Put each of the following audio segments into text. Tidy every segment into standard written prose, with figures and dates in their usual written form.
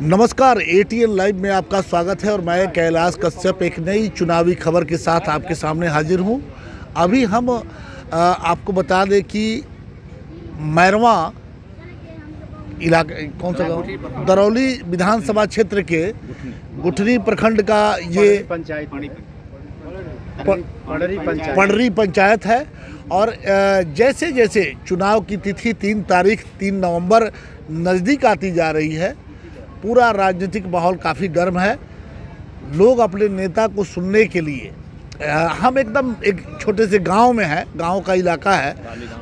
नमस्कार, ATN live में आपका स्वागत है और मैं कैलाश कश्यप एक नई चुनावी खबर के साथ आपके सामने हाजिर हूं। अभी हम आपको बता दें कि मैरवा इलाके कौन सा गाँव, दरौली विधानसभा क्षेत्र के गुठनी प्रखंड का ये पड़री पंचायत है। और जैसे जैसे चुनाव की तिथि 3 नवंबर नज़दीक आती जा रही है, पूरा राजनीतिक माहौल काफ़ी गर्म है। लोग अपने नेता को सुनने के लिए हम एकदम एक छोटे से गांव में है, गांव का इलाका है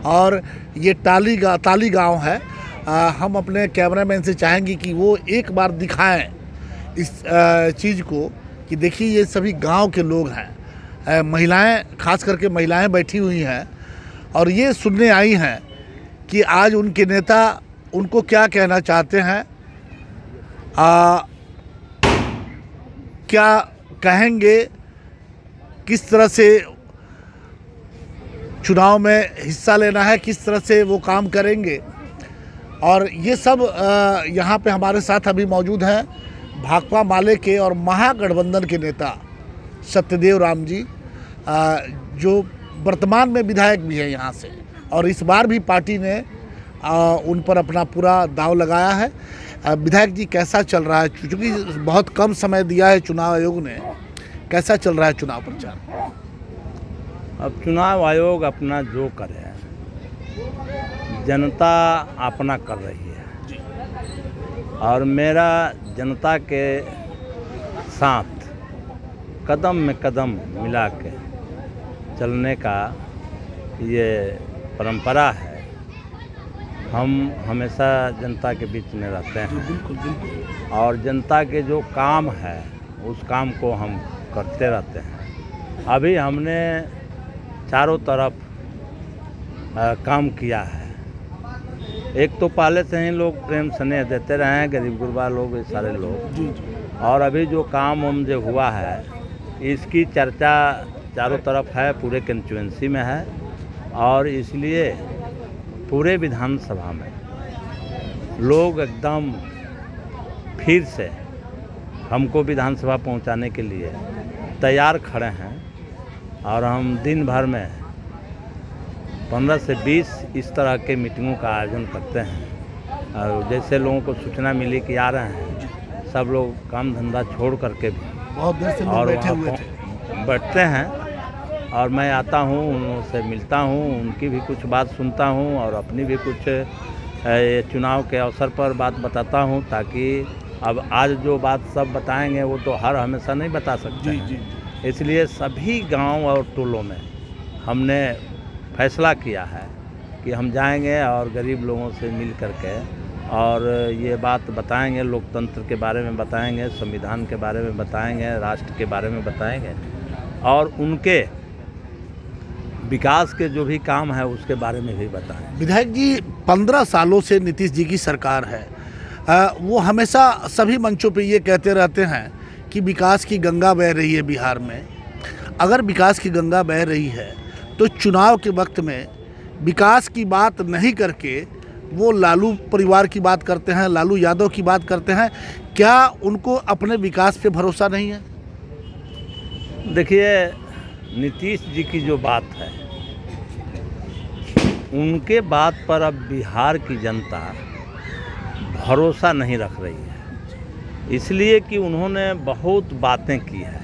और ये ताली गांव है। हम अपने कैमरामैन से चाहेंगे कि वो एक बार दिखाएं इस चीज़ को कि देखिए ये सभी गांव के लोग हैं, महिलाएं, खास करके महिलाएं बैठी हुई हैं और ये सुनने आई हैं कि आज उनके नेता उनको क्या कहना चाहते हैं, क्या कहेंगे, किस तरह से चुनाव में हिस्सा लेना है, किस तरह से वो काम करेंगे। और ये सब यहाँ पे हमारे साथ अभी मौजूद हैं भाकपा माले के और महागठबंधन के नेता सत्यदेव राम जी, जो वर्तमान में विधायक भी हैं यहाँ से, और इस बार भी पार्टी ने उन पर अपना पूरा दांव लगाया है। विधायक जी, कैसा चल रहा है, क्योंकि बहुत कम समय दिया है चुनाव आयोग ने, कैसा चल रहा है चुनाव प्रचार? अब चुनाव आयोग अपना जो करे, जनता अपना कर रही है और मेरा जनता के साथ कदम में कदम मिला के चलने का ये परंपरा है। हम हमेशा जनता के बीच में रहते हैं और जनता के जो काम है उस काम को हम करते रहते हैं। अभी हमने चारों तरफ काम किया है। एक तो पहले से ही लोग प्रेम स्नेह देते रहे हैं, गरीब गुरबा लोग, ये सारे लोग, और अभी जो काम हम जो हुआ है इसकी चर्चा चारों तरफ है, पूरे कंस्टिट्यूएंसी में है और इसलिए पूरे विधानसभा में लोग एकदम फिर से हमको विधानसभा पहुंचाने के लिए तैयार खड़े हैं। और हम दिन भर में 15 से 20 इस तरह के मीटिंगों का आयोजन करते हैं और जैसे लोगों को सूचना मिली कि आ रहे हैं, सब लोग काम धंधा छोड़ करके भी बहुत देर से और बैठे हुए बैठते हैं और मैं आता हूँ, उनसे मिलता हूँ, उनकी भी कुछ बात सुनता हूँ और अपनी भी कुछ चुनाव के अवसर पर बात बताता हूँ, ताकि अब आज जो बात सब बताएंगे वो तो हर हमेशा नहीं बता सकते हैं। इसलिए सभी गांव और टोलों में हमने फैसला किया है कि हम जाएंगे और गरीब लोगों से मिल करके और ये बात बताएंगे, लोकतंत्र के बारे में बताएंगे, संविधान के बारे में बताएंगे, राष्ट्र के बारे में बताएंगे और उनके विकास के जो भी काम है उसके बारे में भी बताएं। विधायक जी, 15 सालों से नीतीश जी की सरकार है, वो हमेशा सभी मंचों पे ये कहते रहते हैं कि विकास की गंगा बह रही है बिहार में। अगर विकास की गंगा बह रही है तो चुनाव के वक्त में विकास की बात नहीं करके वो लालू परिवार की बात करते हैं, लालू यादव की बात करते हैं। क्या उनको अपने विकास पे भरोसा नहीं है? देखिए, नीतीश जी की जो बात है उनके बात पर अब बिहार की जनता भरोसा नहीं रख रही है, इसलिए कि उन्होंने बहुत बातें की है।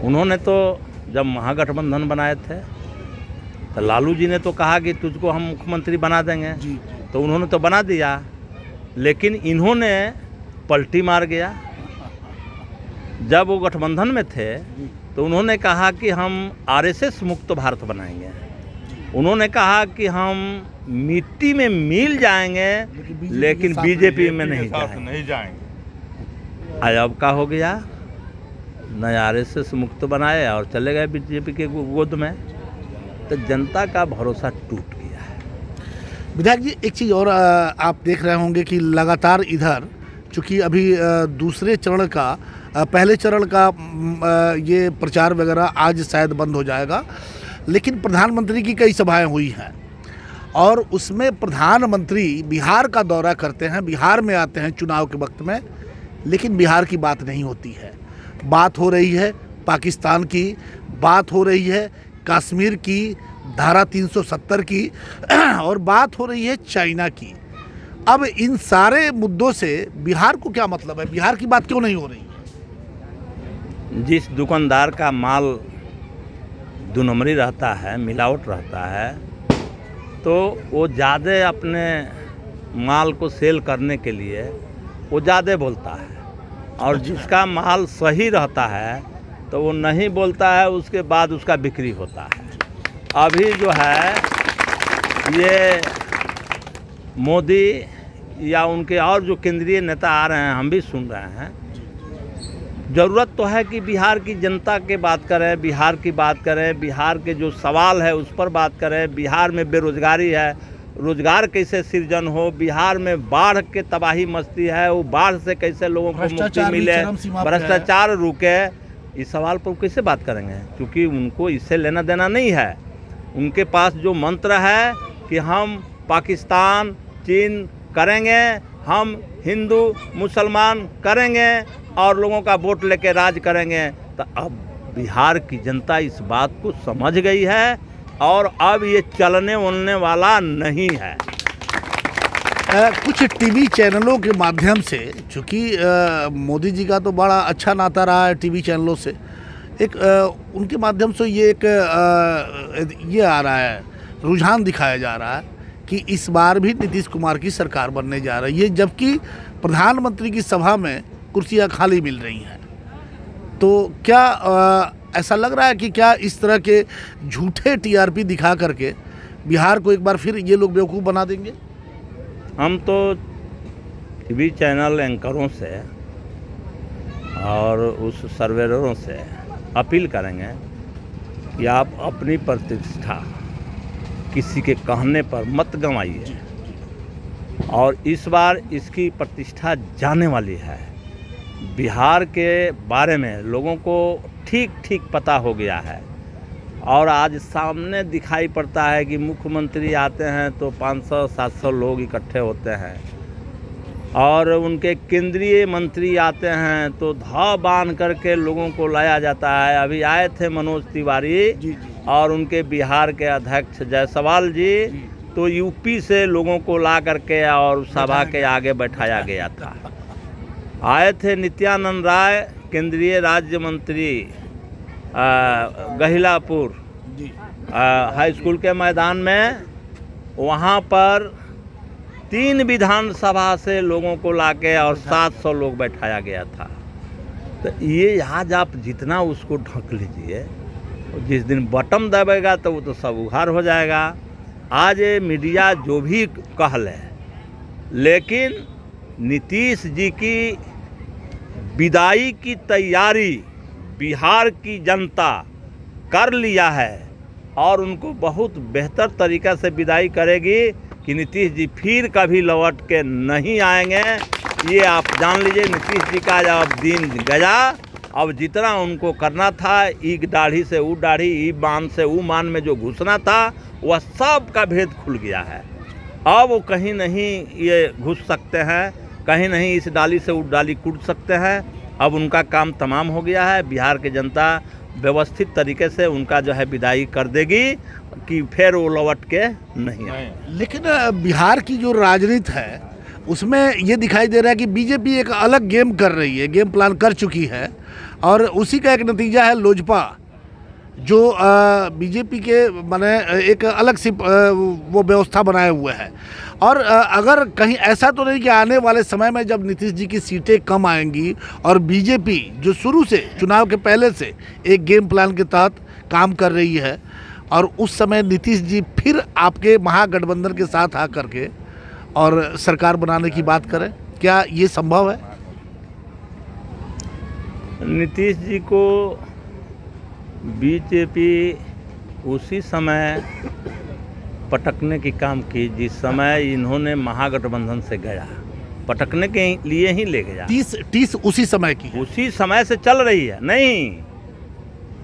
उन्होंने तो जब महागठबंधन बनाए थे तो लालू जी ने तो कहा कि तुझको हम मुख्यमंत्री बना देंगे, तो उन्होंने तो बना दिया, लेकिन इन्होंने पलटी मार गया। जब वो गठबंधन में थे तो उन्होंने कहा कि हम आरएसएस मुक्त भारत बनाएंगे, उन्होंने कहा कि हम मिट्टी में मिल जाएंगे लेकिन बीजेपी में नहीं जाएंगे। अब का हो गया, नए आरएसएस मुक्त बनाए और चले गए बीजेपी के गोद में, तो जनता का भरोसा टूट गया है। विधायक जी, एक चीज़ और आप देख रहे होंगे कि लगातार इधर, चूँकि अभी दूसरे चरण का, पहले चरण का ये प्रचार वगैरह आज शायद बंद हो जाएगा, लेकिन प्रधानमंत्री की कई सभाएं हुई हैं और उसमें प्रधानमंत्री बिहार का दौरा करते हैं, बिहार में आते हैं चुनाव के वक्त में, लेकिन बिहार की बात नहीं होती है। बात हो रही है पाकिस्तान की, बात हो रही है कश्मीर की, धारा 370 की, और बात हो रही है चाइना की। अब इन सारे मुद्दों से बिहार को क्या मतलब है? बिहार की बात क्यों नहीं हो रही है? जिस दुकानदार का माल 2 नंबरी रहता है, मिलावट रहता है, तो वो ज़्यादा अपने माल को सेल करने के लिए वो ज़्यादा बोलता है, और जिसका माल सही रहता है तो वो नहीं बोलता है, उसके बाद उसका बिक्री होता है। अभी जो है ये मोदी या उनके और जो केंद्रीय नेता आ रहे हैं, हम भी सुन रहे हैं, ज़रूरत तो है कि बिहार की जनता के बात करें, बिहार की बात करें, बिहार के जो सवाल है उस पर बात करें। बिहार में बेरोजगारी है, रोजगार कैसे सृजन हो, बिहार में बाढ़ के तबाही मचती है, वो बाढ़ से कैसे लोगों को मुक्ति मिले, भ्रष्टाचार रुके, इस सवाल पर कैसे बात करेंगे? क्योंकि उनको इससे लेना देना नहीं है। उनके पास जो मंत्र है कि हम पाकिस्तान चीन करेंगे, हम हिंदू मुसलमान करेंगे और लोगों का वोट लेके राज करेंगे, तो अब बिहार की जनता इस बात को समझ गई है और अब ये चलने वलने वाला नहीं है। कुछ टीवी चैनलों के माध्यम से, चूँकि मोदी जी का तो बड़ा अच्छा नाता रहा है टीवी चैनलों से, एक उनके माध्यम से ये एक ये आ रहा है, रुझान दिखाया जा रहा है कि इस बार भी नीतीश कुमार की सरकार बनने जा रही है, जबकि प्रधानमंत्री की सभा में कुर्सियां खाली मिल रही हैं। तो क्या ऐसा लग रहा है कि क्या इस तरह के झूठे टीआरपी दिखा करके बिहार को एक बार फिर ये लोग बेवकूफ़ बना देंगे? हम तो टीवी चैनल एंकरों से और उस सर्वेयरों से अपील करेंगे कि आप अपनी प्रतिष्ठा किसी के कहने पर मत गंवाइए, और इस बार इसकी प्रतिष्ठा जाने वाली है। बिहार के बारे में लोगों को ठीक ठीक पता हो गया है, और आज सामने दिखाई पड़ता है कि मुख्यमंत्री आते हैं तो 500-700 लोग इकट्ठे होते हैं, और उनके केंद्रीय मंत्री आते हैं तो धाव बांध करके लोगों को लाया जाता है। अभी आए थे मनोज तिवारी और उनके बिहार के अध्यक्ष जायसवाल जी, तो यूपी से लोगों को ला करके और सभा के आगे बैठाया गया था। आए थे नित्यानंद राय, केंद्रीय राज्य मंत्री, गहिलापुर हाई स्कूल के मैदान में, वहाँ पर 3 विधानसभा से लोगों को लाके और 700 लोग बैठाया गया था। तो ये आज आप जितना उसको ढक लीजिए, जिस दिन बटन दबेगा तो वो तो सब उघार हो जाएगा। आज ये मीडिया जो भी कह ले, लेकिन नीतीश जी की विदाई की तैयारी बिहार की जनता कर लिया है, और उनको बहुत बेहतर तरीक़ा से विदाई करेगी कि नीतीश जी फिर कभी लौट के नहीं आएंगे। ये आप जान लीजिए, नीतीश जी का जब दिन गया, अब जितना उनको करना था, एक दाढ़ी से वो दाढ़ी, ई मान से वो मान में जो घुसना था, वह सब का भेद खुल गया है। अब वो कहीं नहीं ये घुस सकते हैं, कहीं नहीं इस डाली से वो डाली कूद सकते हैं। अब उनका काम तमाम हो गया है। बिहार की जनता व्यवस्थित तरीके से उनका जो है विदाई कर देगी कि फिर वो लौट के नहीं आए। लेकिन बिहार की जो राजनीति है उसमें ये दिखाई दे रहा है कि बीजेपी एक अलग गेम कर रही है, गेम प्लान कर चुकी है, और उसी का एक नतीजा है लोजपा, जो बीजेपी के माने एक अलग सी वो व्यवस्था बनाए हुए है। और अगर कहीं ऐसा तो नहीं कि आने वाले समय में जब नीतीश जी की सीटें कम आएंगी और बीजेपी जो शुरू से चुनाव के पहले से एक गेम प्लान के तहत काम कर रही है, और उस समय नीतीश जी फिर आपके महागठबंधन के साथ आकर के और सरकार बनाने की बात करें, क्या ये संभव है? नीतीश जी को बीजेपी उसी समय पटकने की काम की जिस समय इन्होंने महागठबंधन से गया, पटकने के लिए ही ले गया। टीस उसी समय की, उसी समय से चल रही है। नहीं,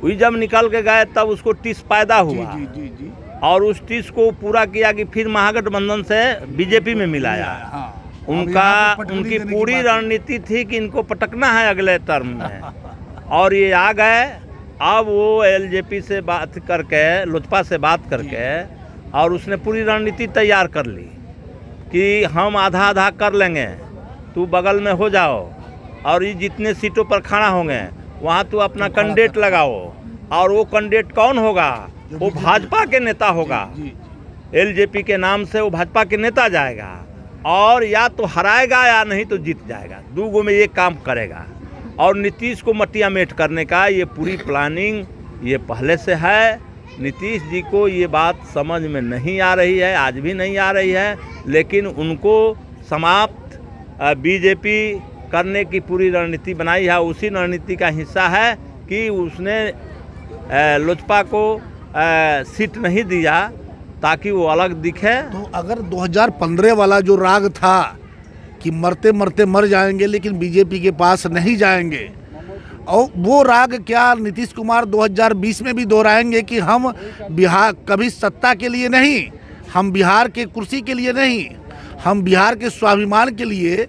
वही जब निकल के गए तब उसको टीस पैदा हुआ। जी। और उस चीज़ को पूरा किया कि फिर महागठबंधन से बीजेपी में मिलाया। उनकी पूरी रणनीति थी कि इनको पटकना है अगले टर्म में, और ये आ गए। अब वो एलजेपी से बात करके, लोजपा से बात करके, और उसने पूरी रणनीति तैयार कर ली कि हम आधा आधा कर लेंगे, तू बगल में हो जाओ, और ये जितने सीटों पर खड़ा होंगे वहाँ तू अपना कैंडिडेट लगाओ, और वो कैंडिडेट कौन होगा? वो भाजपा के नेता होगा। एलजेपी के नाम से वो भाजपा के नेता जाएगा, और या तो हराएगा या नहीं तो जीत जाएगा। दूगो में ये काम करेगा। और नीतीश को मटिया मेट करने का ये पूरी प्लानिंग ये पहले से है। नीतीश जी को ये बात समझ में नहीं आ रही है, आज भी नहीं आ रही है, लेकिन उनको समाप्त बीजेपी करने की पूरी रणनीति बनाई है। उसी रणनीति का हिस्सा है कि उसने लोजपा को सीट नहीं दिया ताकि वो अलग दिखे। तो अगर 2015 वाला जो राग था कि मरते मरते मर जाएंगे लेकिन बीजेपी के पास नहीं जाएंगे, और वो राग क्या नीतीश कुमार 2020 में भी दोहराएंगे कि हम बिहार कभी सत्ता के लिए नहीं, हम बिहार के कुर्सी के लिए नहीं, हम बिहार के स्वाभिमान के लिए,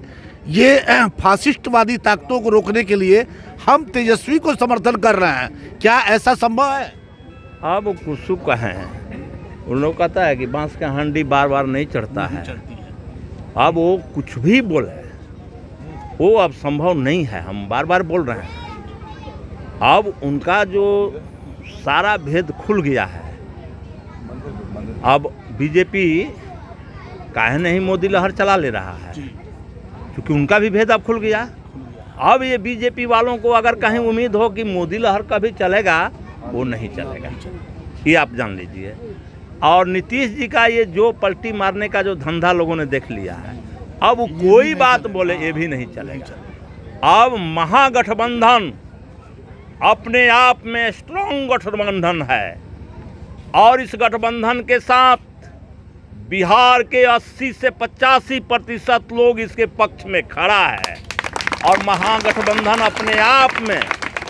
ये फासिस्टवादी ताकतों को रोकने के लिए हम तेजस्वी को समर्थन कर रहे हैं, क्या ऐसा संभव है? अब वो कुछ कहें, उन लोग कहता है कि बांस का हांडी बार बार नहीं चढ़ता है। अब वो कुछ भी बोले, वो अब संभव नहीं है, हम बार बार बोल रहे हैं। अब उनका जो सारा भेद खुल गया है। अब बीजेपी काहे नहीं मोदी लहर चला ले रहा है, क्योंकि उनका भी भेद अब खुल गया। अब ये बीजेपी वालों को अगर कहीं उम्मीद हो कि मोदी लहर कभी चलेगा, वो नहीं चलेगा, ये आप जान लीजिए। और नीतीश जी का ये जो पलटी मारने का जो धंधा लोगों ने देख लिया है, अब कोई बात बोले ये भी नहीं चलेगा। अब महागठबंधन अपने आप में स्ट्रॉन्ग गठबंधन है, और इस गठबंधन के साथ बिहार के 80 से 85% लोग इसके पक्ष में खड़ा है, और महागठबंधन अपने आप में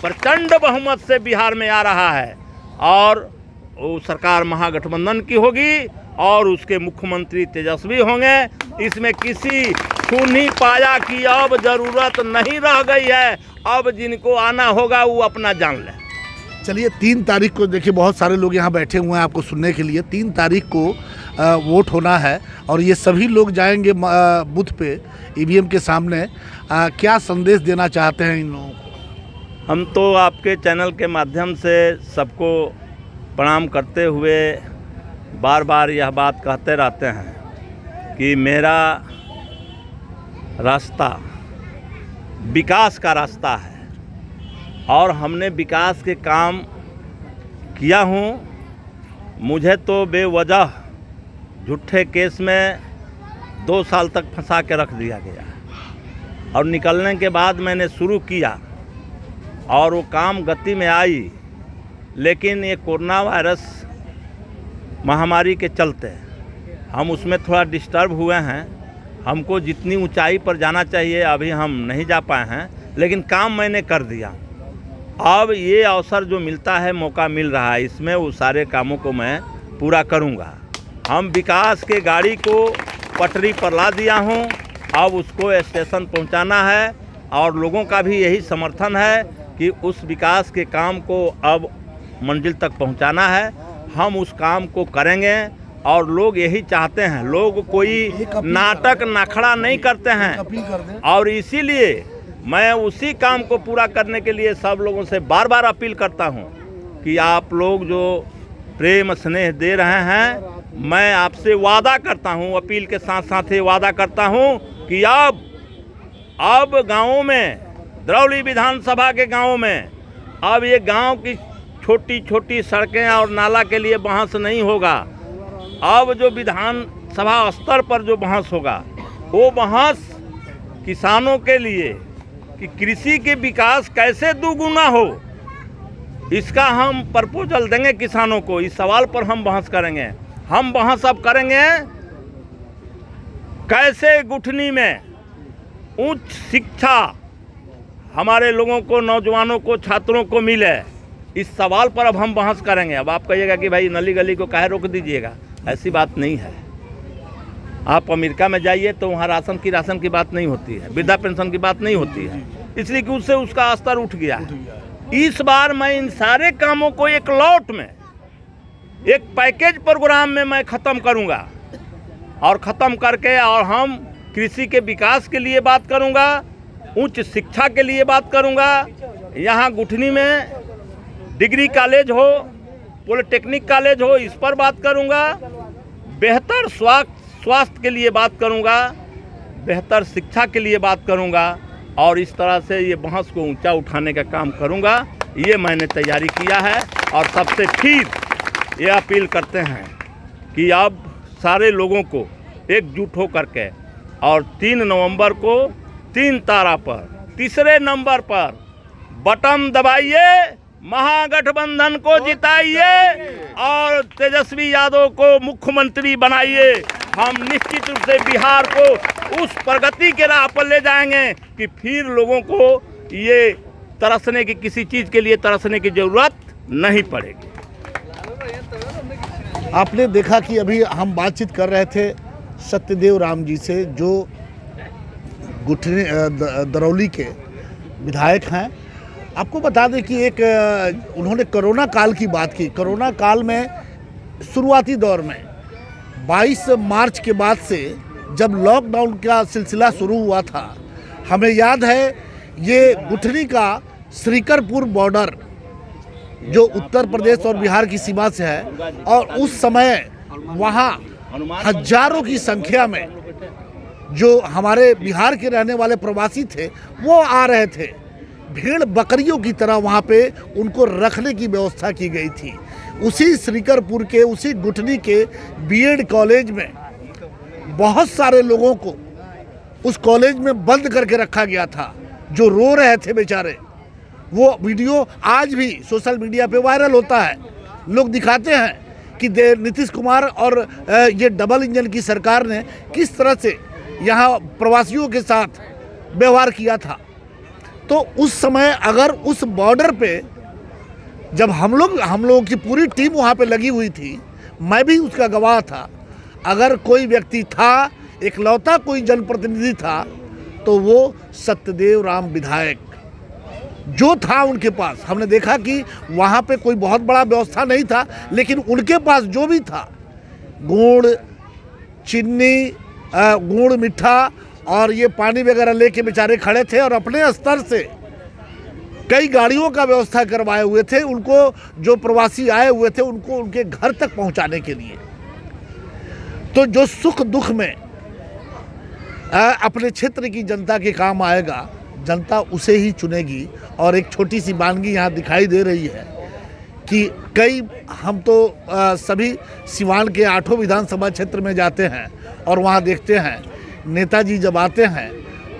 प्रचंड बहुमत से बिहार में आ रहा है, और वो सरकार महागठबंधन की होगी, और उसके मुख्यमंत्री तेजस्वी होंगे। इसमें किसी खूनी पाया की अब जरूरत नहीं रह गई है। अब जिनको आना होगा वो अपना जान ले। चलिए 3 तारीख को देखिए, बहुत सारे लोग यहाँ बैठे हुए हैं आपको सुनने के लिए। 3 तारीख को वोट होना है, और ये सभी लोग जाएंगे बूथ पे ईवीएम के सामने। क्या संदेश देना चाहते हैं इन लोगों को? हम तो आपके चैनल के माध्यम से सबको प्रणाम करते हुए बार बार यह बात कहते रहते हैं कि मेरा रास्ता विकास का रास्ता है, और हमने विकास के काम किया हूँ। मुझे तो बेवजह झूठे केस में 2 साल तक फंसा के रख दिया गया, और निकलने के बाद मैंने शुरू किया और वो काम गति में आई। लेकिन ये कोरोना वायरस महामारी के चलते हम उसमें थोड़ा डिस्टर्ब हुए हैं। हमको जितनी ऊंचाई पर जाना चाहिए अभी हम नहीं जा पाए हैं, लेकिन काम मैंने कर दिया। अब ये अवसर जो मिलता है, मौका मिल रहा है, इसमें वो सारे कामों को मैं पूरा करूंगा। हम विकास के गाड़ी को पटरी पर ला दिया हूं, अब उसको स्टेशन पहुंचाना है, और लोगों का भी यही समर्थन है कि उस विकास के काम को अब मंजिल तक पहुंचाना है। हम उस काम को करेंगे, और लोग यही चाहते हैं। लोग कोई नाटक नखड़ा नहीं करते हैं, और इसीलिए मैं उसी काम को पूरा करने के लिए सब लोगों से बार बार अपील करता हूं कि आप लोग जो प्रेम स्नेह दे रहे हैं, मैं आपसे वादा करता हूं, अपील के साथ साथ ही वादा करता हूं कि अब गाँवों में, दरौली विधानसभा के गाँवों में, अब ये गांव की छोटी छोटी सड़कें और नाला के लिए बहस नहीं होगा। अब जो विधानसभा स्तर पर जो बहस होगा, वो बहस किसानों के लिए कि कृषि के विकास कैसे दुगुना हो, इसका हम प्रपोजल देंगे किसानों को। इस सवाल पर हम बहस करेंगे। हम बहस अब करेंगे कैसे गुठनी में उच्च शिक्षा हमारे लोगों को, नौजवानों को, छात्रों को मिले, इस सवाल पर अब हम बहस करेंगे। अब आप कहिएगा कि भाई नली गली को काहे रोक दीजिएगा, ऐसी बात नहीं है। आप अमेरिका में जाइए तो वहाँ राशन की बात नहीं होती है, वृद्धा पेंशन की बात नहीं होती है, इसलिए कि उससे उसका स्तर उठ गया है। इस बार मैं इन सारे कामों को एक लॉट में, एक पैकेज प्रोग्राम में मैं ख़त्म करूँगा, और ख़त्म करके और हम कृषि के विकास के लिए बात करूँगा, उच्च शिक्षा के लिए बात करूँगा। यहाँ गुठनी में डिग्री कॉलेज हो, पॉलिटेक्निक कॉलेज हो, इस पर बात करूँगा। बेहतर स्वास्थ्य के लिए बात करूँगा, बेहतर शिक्षा के लिए बात करूँगा, और इस तरह से ये बहस को ऊंचा उठाने का काम करूँगा। ये मैंने तैयारी किया है, और सबसे फिर ये अपील करते हैं कि अब सारे लोगों को एकजुट हो करके और 3 नवंबर को 3 तारा पर, तीसरे नंबर पर बटन दबाइए, महागठबंधन को जिताइए और तेजस्वी यादव को मुख्यमंत्री बनाइए। हम निश्चित रूप से बिहार को उस प्रगति के राह पर ले जाएंगे कि फिर लोगों को ये तरसने की, किसी चीज़ के लिए तरसने की ज़रूरत नहीं पड़ेगी। आपने देखा कि अभी हम बातचीत कर रहे थे सत्यदेव राम जी से, जो गुठनी दरौली के विधायक हैं। आपको बता दें कि एक उन्होंने कोरोना काल की बात की। कोरोना काल में शुरुआती दौर में 22 मार्च के बाद से जब लॉकडाउन का सिलसिला शुरू हुआ था, हमें याद है ये गुठनी का श्रीकरपुर बॉर्डर जो उत्तर प्रदेश और बिहार की सीमा से है, और उस समय वहाँ हजारों की संख्या में जो हमारे बिहार के रहने वाले प्रवासी थे वो आ रहे थे। भेड़ बकरियों की तरह वहाँ पे उनको रखने की व्यवस्था की गई थी। उसी श्रीकरपुर के, उसी गुठनी के बीएड कॉलेज में बहुत सारे लोगों को उस कॉलेज में बंद करके रखा गया था, जो रो रहे थे बेचारे। वो वीडियो आज भी सोशल मीडिया पे वायरल होता है। लोग दिखाते हैं कि नीतीश कुमार और ये डबल इंजन की सरकार ने किस तरह से यहाँ प्रवासियों के साथ व्यवहार किया था। तो उस समय अगर उस बॉर्डर पे जब हम लोगों की पूरी टीम वहाँ पे लगी हुई थी, मैं भी उसका गवाह था, अगर कोई व्यक्ति था, इकलौता कोई जनप्रतिनिधि था, तो वो सत्यदेव राम विधायक जो था उनके पास। हमने देखा कि वहाँ पे कोई बहुत बड़ा व्यवस्था नहीं था, लेकिन उनके पास जो भी था, गुड़, चीनी, गुड़, मीठा और ये पानी वगैरह लेके बेचारे खड़े थे, और अपने स्तर से कई गाड़ियों का व्यवस्था करवाए हुए थे उनको, जो प्रवासी आए हुए थे उनको उनके घर तक पहुंचाने के लिए। तो जो सुख दुख में अपने क्षेत्र की जनता के काम आएगा, जनता उसे ही चुनेगी। और एक छोटी सी वानगी यहाँ दिखाई दे रही है कि हम तो सभी सिवान के 8 विधानसभा क्षेत्र में जाते हैं और वहाँ देखते हैं नेताजी जब आते हैं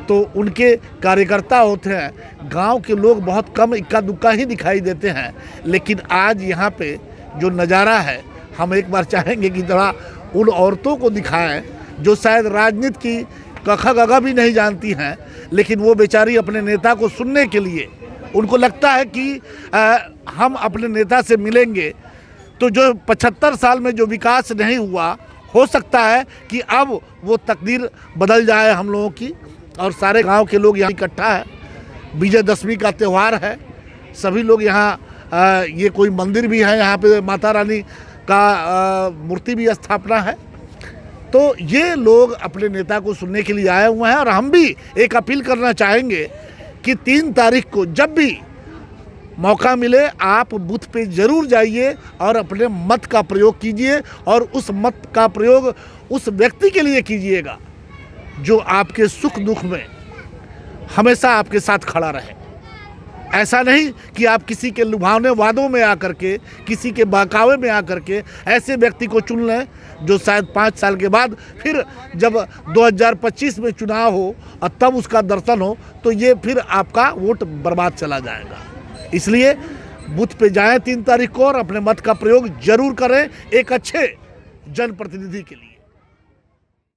तो उनके कार्यकर्ता होते हैं, गांव के लोग बहुत कम, इक्का दुक्का ही दिखाई देते हैं। लेकिन आज यहाँ पे जो नज़ारा है, हम एक बार चाहेंगे कि थोड़ा उन औरतों को दिखाएं जो शायद राजनीति की कखा गगा भी नहीं जानती हैं, लेकिन वो बेचारी अपने नेता को सुनने के लिए, उनको लगता है कि हम अपने नेता से मिलेंगे तो जो 75 साल में जो विकास नहीं हुआ, हो सकता है कि अब वो तकदीर बदल जाए हम लोगों की। और सारे गांव के लोग यहाँ इकट्ठा है, विजयदशमी का त्यौहार है, सभी लोग यहाँ, ये कोई मंदिर भी है यहाँ पे, माता रानी का मूर्ति भी स्थापना है। तो ये लोग अपने नेता को सुनने के लिए आए हुए हैं। और हम भी एक अपील करना चाहेंगे कि 3 तारीख को जब भी मौका मिले, आप बूथ पे ज़रूर जाइए और अपने मत का प्रयोग कीजिए, और उस मत का प्रयोग उस व्यक्ति के लिए कीजिएगा जो आपके सुख दुख में हमेशा आपके साथ खड़ा रहे। ऐसा नहीं कि आप किसी के लुभावने वादों में आकर के, किसी के बहकावे में आकर के ऐसे व्यक्ति को चुन लें जो शायद 5 साल के बाद फिर जब 2025 में चुनाव हो और तब उसका दर्शन हो, तो ये फिर आपका वोट बर्बाद चला जाएगा। इसलिए बूथ पे जाएं 3 तारीख को और अपने मत का प्रयोग जरूर करें एक अच्छे जनप्रतिनिधि के लिए।